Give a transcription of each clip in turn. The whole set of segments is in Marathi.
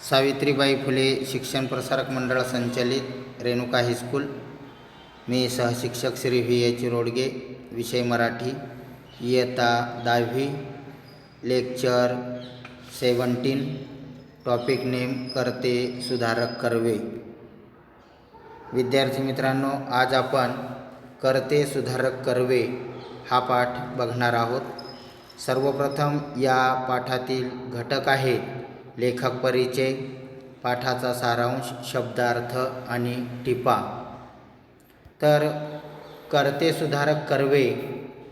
सावित्रीबाई फुले शिक्षण प्रसारक मंडळ संचलित रेणुका हायस्कूल. मी सहशिक्षक श्री व्ही एच रोडगे. विषय मराठी, इयत्ता 10वी, लेक्चर 17. टॉपिक नेम कर्ते सुधारक कर्वे. विद्यार्थी मित्रांनो, आज आपण कर्ते सुधारक कर्वे हा पाठ बघणार आहोत. सर्वप्रथम या पाठातील घटक आहे लेखक परिचय, पाठाचा सारांश, शब्दार्थ आणि टिपा. तर कर्ते सुधारक कर्वे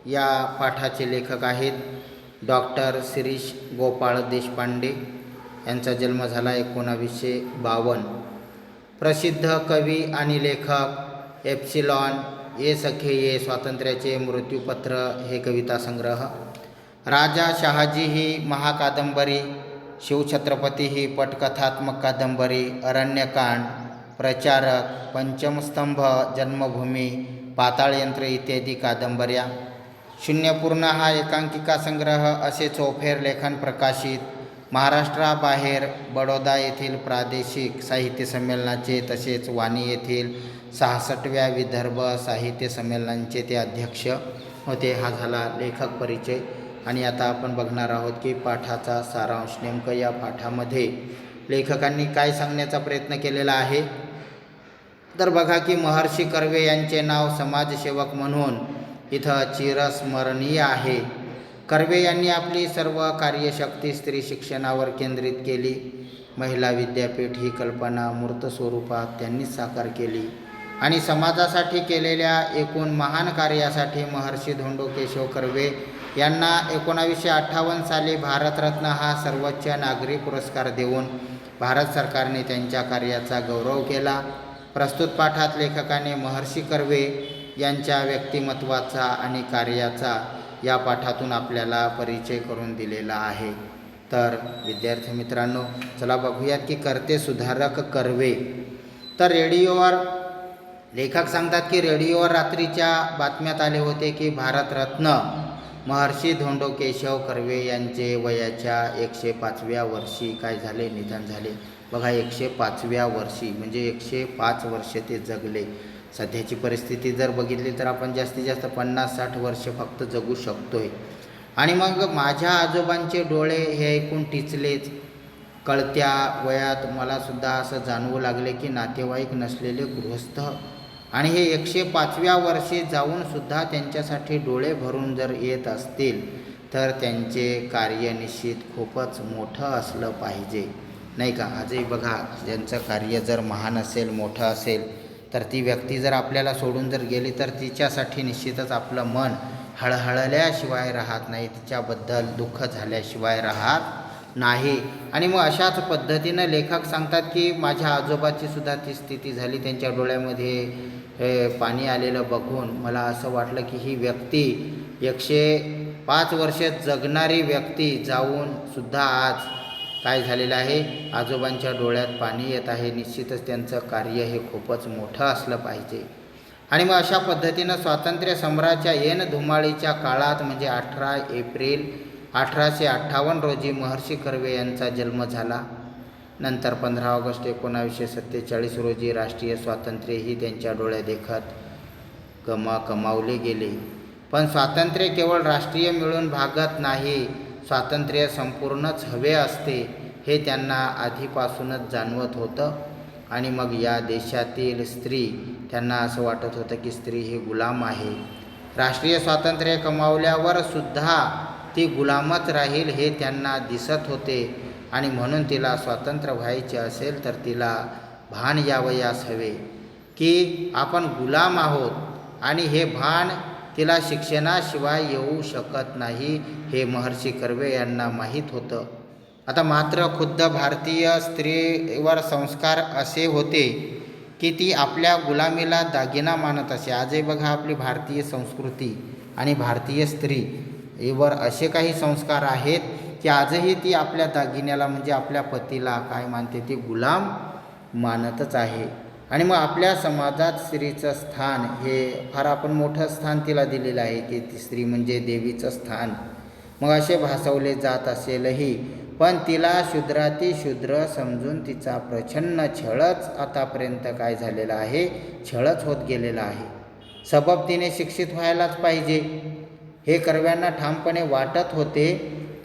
या पाठाचे लेखक आहेत डॉक्टर शिरीष गोपाळ देशपांडे. यांचा जन्म झाला 1952. प्रसिद्ध कवी आणि लेखक एप्सिलॉन, ये सखे ये, स्वातंत्र्याचे मृत्यूपत्र हे कविता संग्रह, राजा शहाजी ही महाकादंबरी, शिवछत्रपती ही पटकथात्मक कादंबरी, अरण्यकांड, प्रचारक, पंचमस्तंभ, जन्मभूमी, पाताळयंत्र इत्यादी कादंबऱ्या, शून्यपूर्ण हा एकांकिका संग्रह असे चौफेर लेखन प्रकाशित. महाराष्ट्राबाहेर बडोदा येथील प्रादेशिक साहित्य संमेलनाचे तसेच वाणी येथील 66व्या विदर्भ साहित्य संमेलनांचे ते अध्यक्ष होते. हा झाला लेखक परिचय. आणि आता आपण बघणार आहोत की पाठाचा सारांश. नेमकं या पाठामध्ये लेखकांनी काय सांगण्याचा प्रयत्न केलेला आहे. तर बघा की महर्षी कर्वे यांचे नाव समाजसेवक म्हणून इथं चिरस्मरणीय आहे. कर्वे यांनी आपली सर्व कार्यशक्ती स्त्री शिक्षणावर केंद्रित केली. महिला विद्यापीठ ही कल्पना मूर्त स्वरूपात त्यांनीच साकार केली आणि समाजासाठी केलेल्या एकूण महान कार्यासाठी महर्षी धोंडो केशव कर्वे यांना 1958 साली भारतरत्न हा सर्वोच्च नागरी पुरस्कार देऊन भारत सरकारने त्यांच्या कार्याचा गौरव केला. प्रस्तुत पाठात लेखकाने महर्षी कर्वे यांच्या व्यक्तिमत्वाचा आणि कार्याचा या पाठातून आपल्याला परिचय करून दिलेला आहे. तर विद्यार्थी मित्रांनो, चला बघूयात की कर्ते सुधारक कर्वे. तर रेडिओवर लेखक सांगतात की रेडिओवर रात्रीच्या बातम्यात आले होते की भारतरत्न महर्षी धोंडो केशव कर्वे यांचे वयाच्या 105व्या वर्षी काय झाले, निधन झाले. बघा, 105व्या वर्षी म्हणजे 105 वर्ष ते जगले. सध्याची परिस्थिती जर बघितली तर आपण जास्तीत जास्त 50-60 वर्ष फक्त जगू शकतोय. आणि मग माझ्या आजोबांचे डोळे हे ऐकून टिचलेच. कळत्या वयात मला सुद्धा असं जाणवू लागले की नातेवाईक नसलेले गृहस्थ आणि हे 105व्या वर्षी जाऊन सुद्धा त्यांच्यासाठी डोळे भरून जर येत असतील तर त्यांचे कार्य निश्चित खूपच मोठं असलं पाहिजे, नाही का. आजही बघा, ज्यांचं कार्य जर महान असेल, मोठं असेल, तर ती व्यक्ती जर आपल्याला सोडून जर गेली तर तिच्यासाठी निश्चितच आपलं मन हळहळल्याशिवाय राहत नाही, तिच्याबद्दल दुःख झाल्याशिवाय राहत नाही. आणि मग अशाच पद्धतीनं लेखक सांगतात की माझ्या आजोबाची सुद्धा ती स्थिती झाली. त्यांच्या डोळ्यामध्ये पाणी आलेलं बघून मला असं वाटलं की ही व्यक्ती 105 वर्ष जगणारी व्यक्ती जाऊन सुद्धा आज काय झालेलं आहे, आजोबांच्या डोळ्यात पाणी येत आहे. निश्चितच त्यांचं कार्य हे खूपच मोठं असलं पाहिजे. आणि मग अशा पद्धतीनं स्वातंत्र्य सम्राच्या येन धुमाळीच्या काळात म्हणजे 18 एप्रिल 1858 रोजी महर्षी कर्वे यांचा जन्म झाला. नंतर 15 ऑगस्ट 1947 रोजी राष्ट्रीय स्वातंत्र्यही त्यांच्या डोळ्यादेखत कमावले गेले. पण स्वातंत्र्य केवळ राष्ट्रीय मिळून भागत नाही, स्वातंत्र्य संपूर्णच हवे असते हे त्यांना आधीपासूनच जाणवत होतं. आणि मग या देशातील स्त्री, त्यांना असं वाटत होतं की स्त्री ही गुलाम आहे. राष्ट्रीय स्वातंत्र्य कमावल्यावर सुद्धा ती गुलामच राहील हे त्यांना दिसत होते. आणि म्हणून तिला स्वातंत्र्य व्हायचे असेल तर तिला भान यावयास हवे की आपण गुलाम आहोत, आणि हे भान तिला शिक्षणाशिवाय येऊ शकत नाही हे महर्षी कर्वे यांना माहीत होतं. आता मात्र खुद्द भारतीय स्त्रीवर संस्कार असे होते की ती आपल्या गुलामीला दागिना मानत असे. आजही बघा, आपली भारतीय संस्कृती आणि भारतीय स्त्रीवर असे काही संस्कार आहेत की आजही ती आपल्या दागिन्याला म्हणजे आपल्या पतीला काय मानते, ती गुलाम मानतच आहे. आणि मग आपल्या समाजात स्त्रीचं स्थान हे फार आपण मोठं स्थान तिला दिलेलं आहे की ती स्त्री म्हणजे देवीचं स्थान. मग असे भासवले जात असेलही पण तिला शूद्राती शूद्र समजून तिचा प्रच्छन्न छळच आतापर्यंत काय झालेला आहे, छळच होत गेलेला आहे. सबब तिने शिक्षित व्हायलाच पाहिजे हे कर्व्यांना ठामपणे वाटत होते.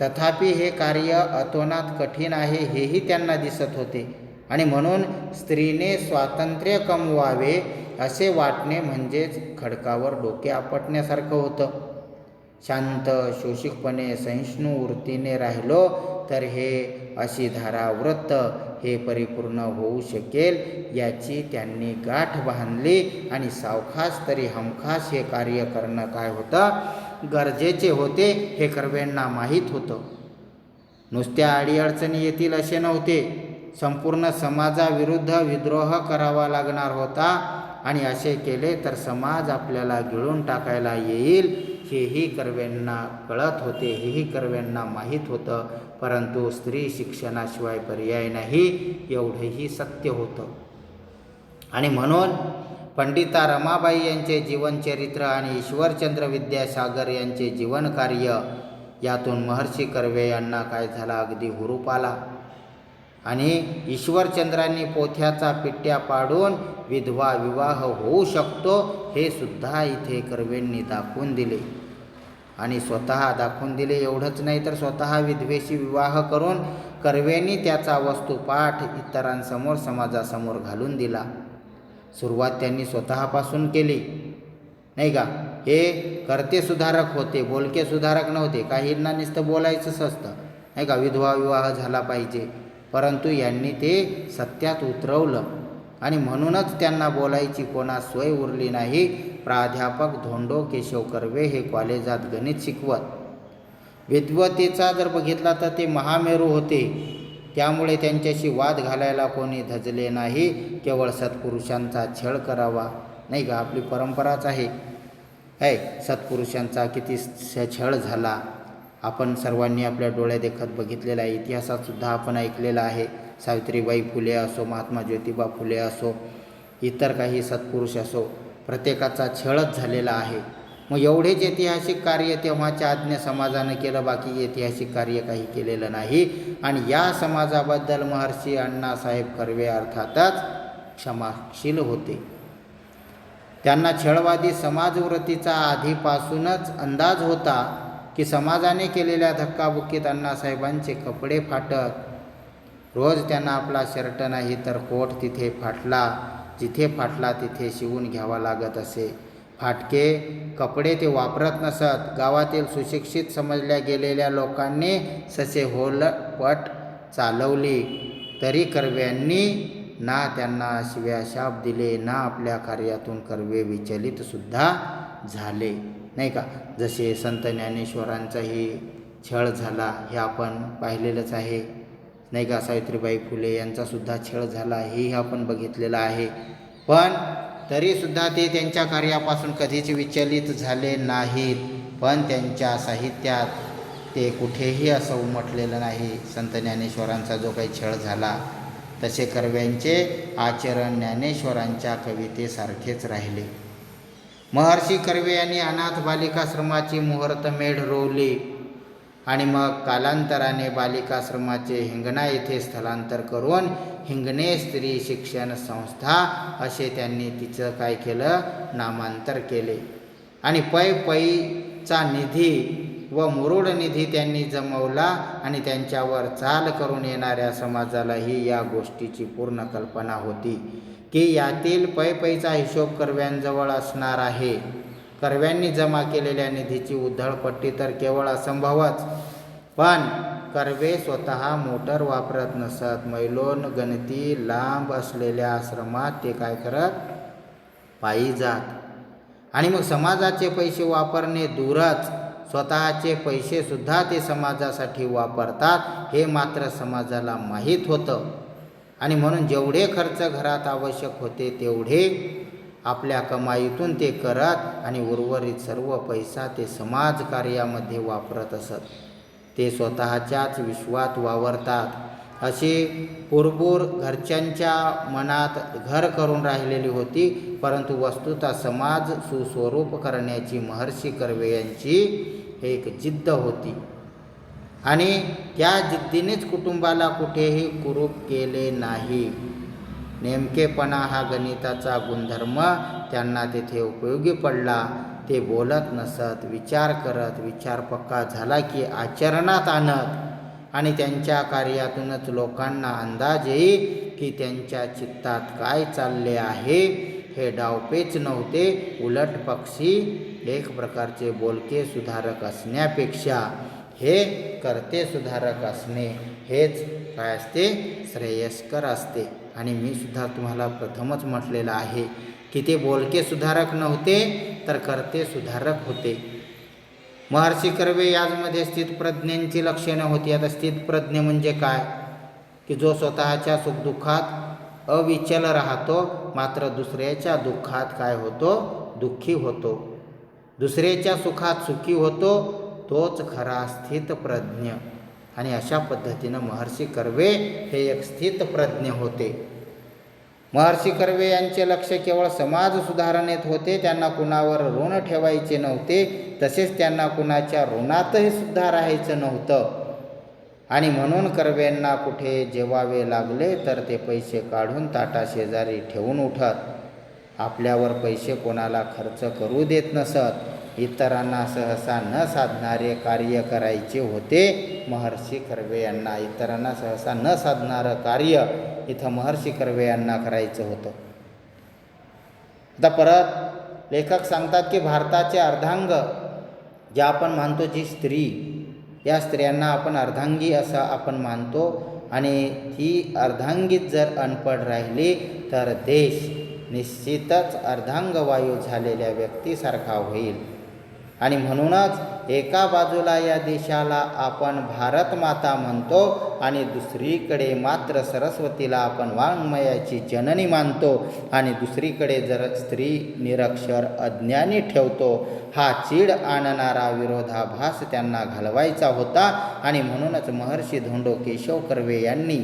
तथापि हे कार्य अतोनात कठीण आहे हेही त्यांना दिसत होते आणि म्हणून स्त्रीने स्वातंत्र्य कमवावे असे वाटणे म्हणजेच खडकावर डोके आपटण्यासारखं होतं. शांत शोषिकपणे सहिष्णू वृत्तीने राहिलो तर हे अशिधारा व्रत हे परिपूर्ण होऊ शकेल याची त्यांनी गाठ बांधली आणि सावखास तरी हमखास हे कार्य करणं काय होतं, गरजेचे होते हे कर्व्यांना माहीत होतं. नुसत्या अडीअडचणी येतील असे नव्हते, संपूर्ण समाजाविरुद्ध विद्रोह करावा लागणार होता आणि असे केले तर समाज आपल्याला गिळून टाकायला येईल हेही कर्व्यांना कळत होते, हेही कर्व्यांना माहीत होतं. परंतु स्त्री शिक्षणाशिवाय पर्याय नाही एवढंही सत्य होतं. आणि म्हणून पंडिता रमाबाई यांचे जीवनचरित्र आणि ईश्वरचंद्र विद्यासागर यांचे जीवनकार्य यातून महर्षी कर्वे यांना काय झाला, अगदी हुरूप आला. आणि ईश्वरचंद्रांनी पोथ्याचा पिट्ट्या पाडून विधवा विवाह होऊ शकतो हे सुद्धा इथे कर्वेंनी दाखवून दिले. आणि स्वतः दाखवून दिले एवढंच नाही तर स्वतः विधवेशी विवाह करून कर्वेंनी त्याचा वस्तुपाठ इतरांसमोर समाजासमोर घालून दिला. सुरुवात त्यांनी स्वतःपासून केली नाही का. हे कर्ते सुधारक होते, बोलके सुधारक नव्हते. काहींना नुसतं बोलायचंच असतं नाही का, विधवा विवाह झाला पाहिजे, परंतु यांनी ते सत्यात उतरवलं आणि म्हणूनच त्यांना बोलायची कोणास सोय उरली नाही. प्राध्यापक धोंडो केशव कर्वे हे कॉलेजात गणित शिकवत. विद्वतेचा जर बघितला तर ते महामेरू होते, त्यामुळे त्यांच्याशी वाद घालायला कोणी धजले नाही. केवळ सत्पुरुषांचा छळ करावा नाही का, आपली परंपराच आहे. सत्पुरुषांचा किती छळ झाला आपण सर्वांनी आपल्या डोळ्या देखत बघितलेला आहे. इतिहासात सुद्धा आपण ऐकलेला आहे. सावित्रीबाई फुले असो, महात्मा ज्योतिबा फुले असो, इतर काही सत्पुरुष असो, प्रत्येकाचा छळच झालेला आहे. मग एवढेच ऐतिहासिक कार्य तेव्हाच्या आज्ञ समाजानं केलं, बाकी ऐतिहासिक कार्य काही केलेलं नाही. आणि या समाजाबद्दल महर्षी अण्णासाहेब कर्वे अर्थातच क्षमाशील होते. त्यांना छळवादी समाजवृत्तीचा आधीपासूनच अंदाज होता की समाजाने केलेल्या धक्काबुक्कीत अण्णासाहेबांचे कपडे फाटत. रोज त्यांना आपला शर्ट नाही तर कोट जिथे फाटला तिथे शिवून घ्यावा लागत असे. फाटके कपडे ते वापरत नसत. गावातील सुशिक्षित समजल्या गेलेल्या लोकांनी ससे होलपट चालवली तरी कर्व्यांनी ना त्यांना शिव्या शाप दिले, ना आपल्या कार्यातून कर्वे विचलित सुद्धा झाले नाही का. जसे संत ज्ञानेश्वरांचाही छळ झाला हे आपण पाहिलेलंच आहे नाही का. सावित्रीबाई फुले यांचासुद्धा छळ झाला हेही आपण बघितलेलं आहे. पण तरीसुद्धा ते त्यांच्या कार्यापासून कधीच विचलित झाले नाहीत. पण त्यांच्या साहित्यात ते कुठेही असं उमटलेलं नाही. संत ज्ञानेश्वरांचा जो काही छळ झाला तसे कर्व्यांचे आचरण ज्ञानेश्वरांच्या कवितेसारखेच राहिले. महर्षी कर्वे यांनी अनाथ बालिकाश्रमाची मुहूर्तमेढ रोवली आणि मग कालांतराने बालिकाश्रमाचे हिंगणा येथे स्थलांतर करून हिंगणे स्त्री शिक्षण संस्था असे त्यांनी तिचं काय केलं, नामांतर केले. आणि पैचा निधी व मुरुड निधी त्यांनी जमवला आणि त्यांच्यावर चाल करून येणाऱ्या समाजालाही या गोष्टीची पूर्ण कल्पना होती की यातील पैचा हिशोब कर्व्यांजवळ असणार आहे. कर्व्यांनी जमा केलेल्या निधीची उधळपट्टी तर केवळ असंभवच. पण कर्वे स्वतः मोटर वापरत नसत. मैलोन गणती लांब असलेल्या आश्रमात ते काय करत, पायी जात. आणि मग समाजाचे पैसे वापरणे दूरच, स्वतःचे पैसेसुद्धा ते समाजासाठी वापरतात हे मात्र समाजाला माहीत होतं. आणि म्हणून जेवढे खर्च घरात आवश्यक होते तेवढे आपल्या कमाईतून ते करत आणि उर्वरित सर्व पैसा ते समाजकार्यामध्ये वापरत असत. ते स्वतःच्याच विश्वात वावरतात. अशी पुरबूर घरच्यांच्या मनात घर करून राहिलेली होती. परंतु वस्तुतः समाज सुस्वरूप करण्याची महर्षी कर्वे यांची एक जिद्द होती. आणि त्या जिद्दीनेच कुटुंबाला कुठेही कुरूप केले नाही. नेमकेपणा हा गणिताचा गुणधर्म त्यांना तेथे उपयोगी पडला. ते बोलत नसत, विचार करत, विचार पक्का झाला की आचरणात आणत आणि त्यांच्या कार्यातूनच लोकांना अंदाज येईल की त्यांच्या चित्तात काय चालले आहे. हे डावपेच नव्हते, उलट पक्षी एक प्रकारचे बोलके सुधारक असण्यापेक्षा हे कर्ते सुधारक असणे हेच काय असते, श्रेयस्कर असते. आणि मी सुद्धा तुम्हाला प्रथमच म्हटलेलं आहे की ते बोलके सुधारक नव्हते तर कर्ते सुधारक होते. महर्षी कर्वे याचमध्ये स्थितप्रज्ञांची लक्षणे होती. आता स्थितप्रज्ञ म्हणजे काय, की जो स्वतःच्या सुखदुःखात अविचल राहतो, मात्र दुसऱ्याच्या दुःखात काय होतो, दुःखी होतो. दुसऱ्याच्या सुखात सुखी होतो, तोच खरा स्थितप्रज्ञ. आणि अशा पद्धतीनं महर्षी कर्वे हे एक स्थितप्रज्ञ होते. महर्षी कर्वे यांचे लक्ष केवळ समाज सुधारणेत होते. त्यांना कुणावर ऋण ठेवायचे नव्हते, तसेच त्यांना कुणाच्या ऋणातही सुद्धा राहायचं नव्हतं. आणि म्हणून कर्व्यांना कुठे जेवावे लागले तर ते पैसे काढून ताटाशेजारी ठेवून उठत. आपल्यावर पैसे कोणाला खर्च करू देत नसत. इतरांना सहसा न साधणारे कार्य करायचे होते महर्षी कर्वे यांना. इतरांना सहसा न साधणारं कार्य इथं महर्षी कर्वे यांना करायचं होतं. आता परत लेखक सांगतात की भारताचे अर्धांग ज्या आपण मानतो, जी स्त्री, या स्त्रियांना आपण अर्धांगी असं आपण मानतो. आणि ती अर्धांगीत जर अनपढ राहिली तर देश निश्चितच अर्धांगवायू झालेल्या व्यक्तीसारखा होईल. आणि म्हणूनच एका बाजूला या देशाला आपण भारत माता म्हणतो आणि दुसरीकडे मात्र सरस्वतीला आपण वाङ्मयाची जननी मानतो. आणि दुसरीकडे जर स्त्री निरक्षर अज्ञानी ठेवतो. हा चीड आणणारा विरोधाभास त्यांना घालवायचा होता. आणि म्हणूनच महर्षी धोंडो केशव कर्वे यांनी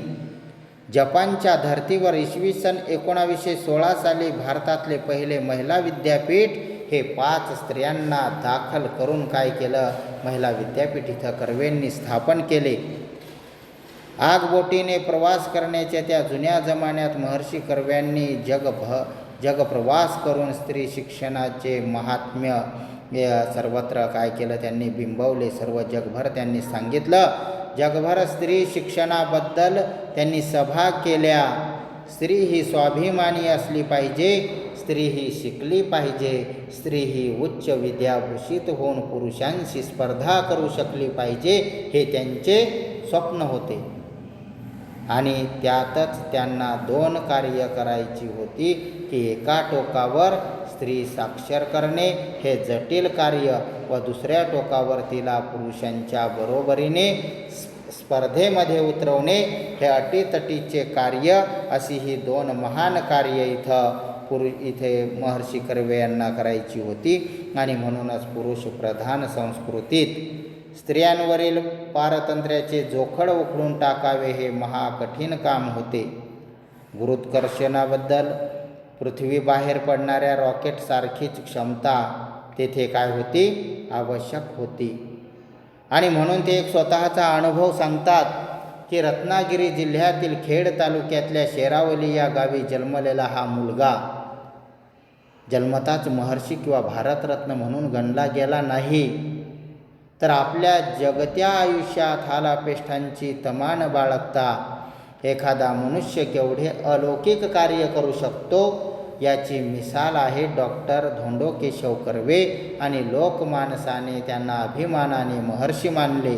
जपानच्या धर्तीवर इसवी सन 1916 साली भारतातले पहिले महिला विद्यापीठ हे 5 स्त्रियांना दाखल करून काय केलं, महिला विद्यापीठ इथं कर्वेंनी स्थापन केले. आगबोटीने प्रवास करण्याच्या त्या जुन्या जमान्यात महर्षी कर्व्यांनी जगप्रवास करून स्त्री शिक्षणाचे महात्म्य सर्वत्र काय केलं, त्यांनी बिंबवले. सर्व जगभर त्यांनी सांगितलं. जगभर स्त्री शिक्षणाबद्दल त्यांनी सभा केल्या. स्त्री ही स्वाभिमानी असली पाहिजे, स्त्री ही शिकली पाहिजे, स्त्री ही उच्च विद्याभूषित होऊन पुरुषांशी स्पर्धा करू शकली पाहिजे, हे त्यांचे स्वप्न होते. आणि त्यातच त्यांना 2 कार्य करायची होती की एका टोकावर स्त्री साक्षर करणे हे जटिल कार्य व दुसऱ्या टोकावर तिला पुरुषांच्या बरोबरीने स्पर्धेमध्ये उतरवणे हे अटीतटीचे कार्य. अशी ही 2 महान कार्य इथे महर्षी कर्वे यांना करायची होती. आणि म्हणूनच पुरुष प्रधान संस्कृतीत स्त्रियांवरील पारतंत्र्याचे जोखड उखडून टाकावे हे महाकठीण काम होते. गुरुत्वाकर्षणाबद्दल पृथ्वीबाहेर पडणाऱ्या रॉकेटसारखीच क्षमता तेथे काय होती, आवश्यक होती. आणि म्हणून ते एक स्वतःचा अनुभव सांगतात की रत्नागिरी जिल्ह्यातील खेड तालुक्यातल्या शेरावली या गावी जन्मलेला हा मुलगा जन्मताच महर्षी किंवा भारतरत्न म्हणून गणला गेला नाही, तर आपल्या जगत्या आयुष्यात हालापेष्टांची तमान बाळगता एखादा मनुष्य केवढे अलौकिक कार्य करू शकतो याची मिसाल आहे डॉक्टर धोंडो केशव कर्वे. आणि लोकमानसाने त्यांना अभिमानाने महर्षी मानले.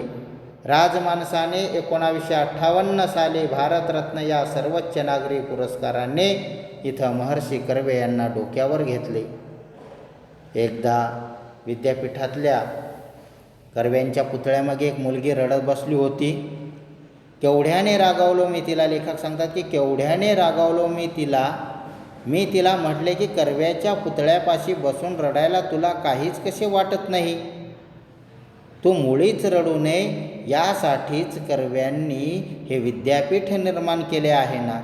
राजमानसाने 1958 साली भारतरत्न या सर्वोच्च नागरी पुरस्काराने इथं महर्षी कर्वे यांना डोक्यावर घेतले. एकदा विद्यापीठातल्या कर्व्यांच्या पुतळ्यामागे एक मुलगी रडत बसली होती. केवढ्याने रागावलो मी तिला, लेखक सांगतात की केवढ्याने रागावलो मी तिला म्हटले की कर्व्याच्या पुतळ्यापाशी बसून रडायला तुला काहीच कसे वाटत नाही, तू मुळीच रडू नये, यासाठीच कर्व्यांनी हे विद्यापीठ निर्माण केले आहे ना,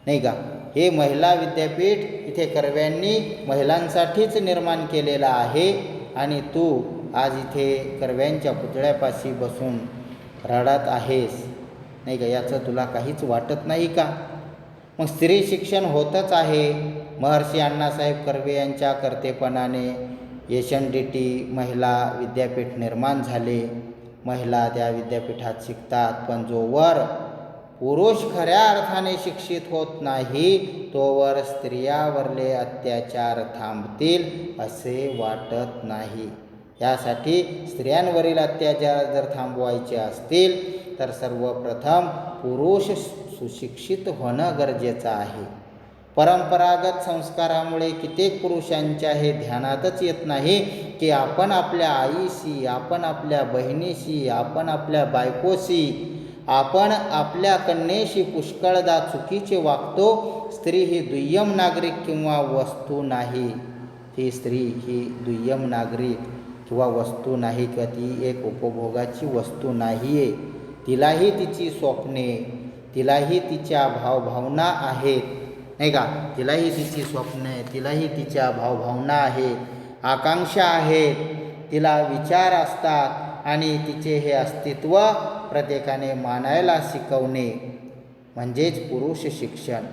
नाही का. हे महिला विद्यापीठ इथे कर्व्यांनी महिलांसाठीच निर्माण केलेलं आहे. आणि तू आज इथे कर्व्यांच्या पुतळ्यापाशी बसून रडत आहेस नाही का, याचं तुला काहीच वाटत नाही का? मग स्त्री शिक्षण होतच आहे. महर्षी अण्णासाहेब कर्वे यांच्या कर्तेपणाने SNDT महिला विद्यापीठ निर्माण झाले. महिला त्या विद्यापीठात शिकतात. पण जोवर पुरुष खऱ्या अर्थाने शिक्षित होत नाही तोवर स्त्रियावरले अत्याचार थांबतील असे वाटत नाही. यासाठी स्त्रियांवरील अत्याचार जर थांबवायचे असतील तर सर्वप्रथम पुरुष सुशिक्षित होणं गरजेचं आहे. परंपरागत संस्कारामुळे कित्येक पुरुषांच्या हे ध्यानातच येत नाही की आपण आपल्या आईशी, आपण आपल्या बहिणीशी, आपण आपल्या बायकोशी, आपण आपल्या कन्येशी पुष्कळदा चुकीचे वागतो. स्त्री ही दुय्यम नागरिक किंवा वस्तू नाही. ती स्त्री ही दुय्यम नागरिक किंवा वस्तू नाही, किंवा ती एक उपभोगाची वस्तू नाही आहे. तिलाही तिची स्वप्ने, तिलाही तिच्या भावभावना आहेत नाही का, तिलाही तिची स्वप्ने, तिलाही तिच्या भावभावना आहेत, आकांक्षा आहेत, तिला विचार असतात आणि तिचे हे अस्तित्व प्रत्येकाने मानायला शिकवणे म्हणजेच पुरुष शिक्षण.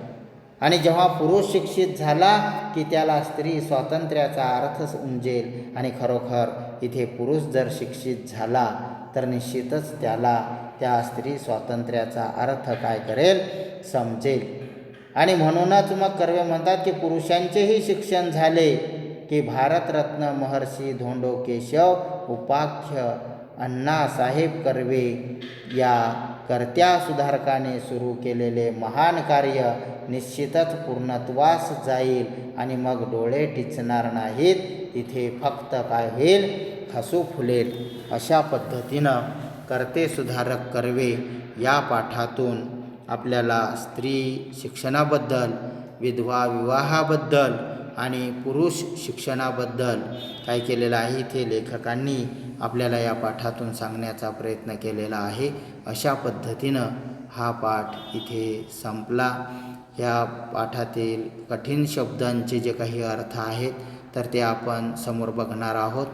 आणि जेव्हा पुरुष शिक्षित झाला की त्याला स्त्री स्वातंत्र्याचा अर्थ उमजेल. आणि खरोखर इथे पुरुष जर शिक्षित झाला तर निश्चितच त्याला त्या स्त्री स्वातंत्र्याचा अर्थ काय करेल, समजेल. आणि म्हणूनच मग कर्वे म्हणतात की पुरुषांचेही शिक्षण झाले की भारतरत्न महर्षी धोंडो केशव उपाख्य अण्णासाहेब कर्वे या कर्त्या सुधारकाने सुरू केलेले महान कार्य निश्चितच पूर्णत्वास जाईल. आणि मग डोळे टिचणार नाहीत, तिथे फक्त काय होईल, हसू फुलेल. अशा पद्धतीनं कर्ते सुधारक कर्वे या पाठातून आपल्याला स्त्री शिक्षणाबद्दल, विधवा विवाहाबद्दल आणि पुरुष शिक्षणाबद्दल काय केलेलं आहे इथे लेखकांनी आपल्याला या पाठातून सांगण्याचा प्रयत्न केलेला आहे. अशा पद्धतीनं हा पाठ इथे संपला. या पाठातील कठीण शब्दांचे जे काही अर्थ आहेत तर ते आपण समोर बघणार आहोत.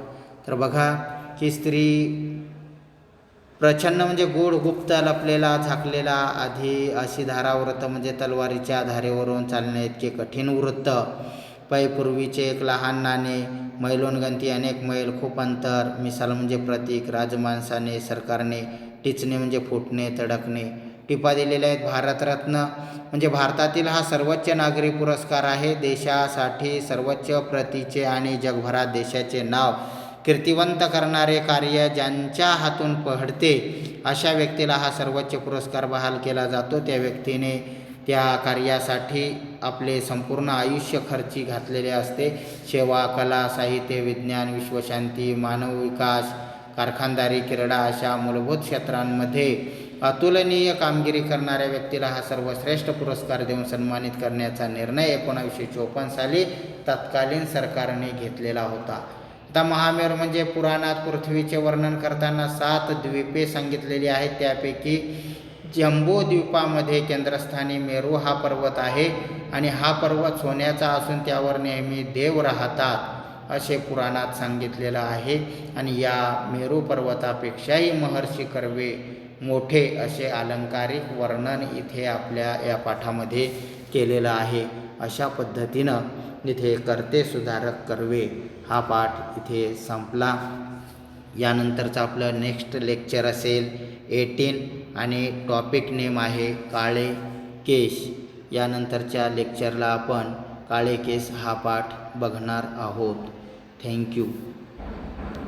तर बघा की स्त्री प्रच्छन्न म्हणजे गूढ, गुप्त, लपलेला, झाकलेला, आधी अशी धारावृत्त म्हणजे तलवारीच्या धारेवरून चालणे इतके कठीण वृत्त, पै पूर्वीचे एक लहान नाणे, मैलोनगंती अनेक मैल खूप अंतर, मिसाल म्हणजे प्रतीक, राजमाणसाने सरकारने, टिचणे म्हणजे फुटणे तडकणे. टिपा दिलेल्या आहेत. भारतरत्न म्हणजे भारतातील हा सर्वोच्च नागरी पुरस्कार आहे. देशासाठी सर्वोच्च प्रतीचे आणि जगभरात देशाचे नाव कीर्तिवंत करणारे कार्य ज्यांच्या हातून पडते अशा व्यक्तीला हा सर्वोच्च पुरस्कार बहाल केला जातो. त्या व्यक्तीने त्या कार्यासाठी आपले संपूर्ण आयुष्य खर्ची घातलेले असते. सेवा, कला, साहित्य, विज्ञान, विश्वशांती, मानव विकास, कारखानदारी, क्रीडा अशा मूलभूत क्षेत्रांमध्ये अतुलनीय कामगिरी करणाऱ्या व्यक्तीला हा सर्वश्रेष्ठ पुरस्कार देऊन सन्मानित करण्याचा निर्णय 1954 साली तत्कालीन सरकारने घेतलेला होता. आता महामेरू म्हणजे पुराणात पृथ्वीचे वर्णन करताना 7 द्वीपे सांगितलेली आहेत. त्यापैकी जम्बो द्वीपामध्ये केंद्रस्थानी मेरू हा पर्वत आहे आणि हा पर्वत सोन्याचा असून त्यावर नेहमी देव राहतात असे पुराणात सांगितलेलं आहे. आणि या मेरू पर्वतापेक्षाही महर्षी कर्वे मोठे असे अलंकारिक वर्णन इथे आपल्या या पाठामध्ये केलेलं आहे. अशा पद्धतीनं इथे कर्ते सुधारक कर्वे हा पाठ इथे संपला. यानंतरचं आपलं नेक्स्ट लेक्चर असेल 18 आणि टॉपिक नेम आहे काळे केस. यानंतरच्या लेक्चरला आपण काळे केस हा पाठ बघणार आहोत. थँक्यू.